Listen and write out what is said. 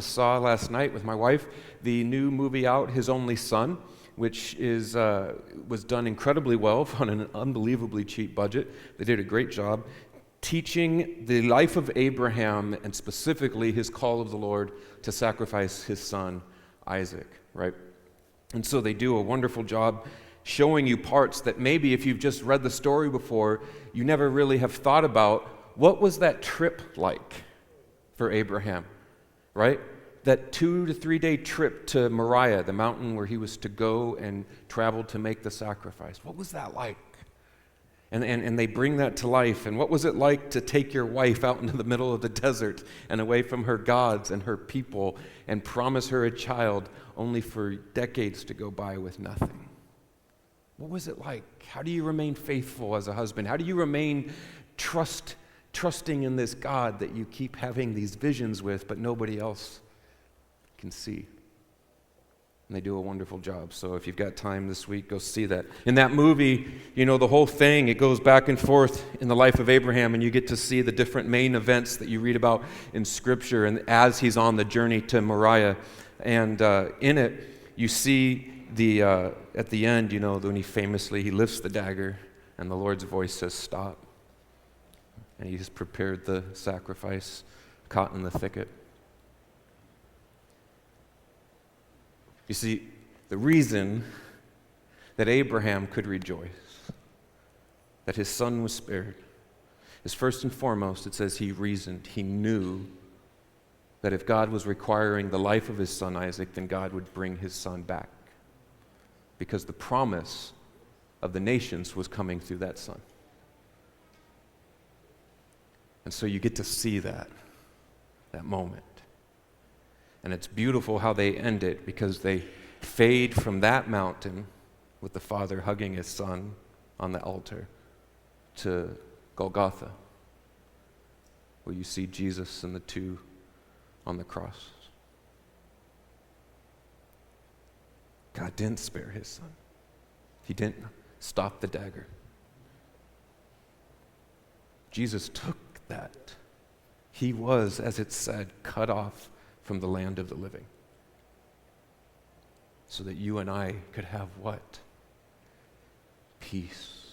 Saw last night with my wife the new movie out, His Only Son, which was done incredibly well on an unbelievably cheap budget. They did a great job teaching the life of Abraham and specifically his call of the Lord to sacrifice his son Isaac, right? And so they do a wonderful job showing you parts that maybe if you've just read the story before, you never really have thought about. What was that trip like for Abraham, right? That 2 to 3 day trip to Moriah, the mountain where he was to go and travel to make the sacrifice. What was that like? And they bring that to life. And what was it like to take your wife out into the middle of the desert and away from her gods and her people and promise her a child only for decades to go by with nothing? What was it like? How do you remain faithful as a husband? How do you remain trusting in this God that you keep having these visions with, but nobody else can see? And they do a wonderful job. So if you've got time this week, go see that. In that movie, the whole thing, it goes back and forth in the life of Abraham, and you get to see the different main events that you read about in Scripture, and as he's on the journey to Moriah. And in it, you see at the end, when he lifts the dagger, and the Lord's voice says, "Stop." And he's prepared the sacrifice, caught in the thicket. You see, the reason that Abraham could rejoice, that his son was spared, is first and foremost, it says he reasoned. He knew that if God was requiring the life of his son Isaac, then God would bring his son back. Because the promise of the nations was coming through that son. And so you get to see that moment. And it's beautiful how they end it, because they fade from that mountain with the father hugging his son on the altar to Golgotha, where you see Jesus and the two on the cross. God didn't spare his son. He didn't stop the dagger. Jesus took that. He was, as it said, cut off from the land of the living, so that you and I could have what? Peace.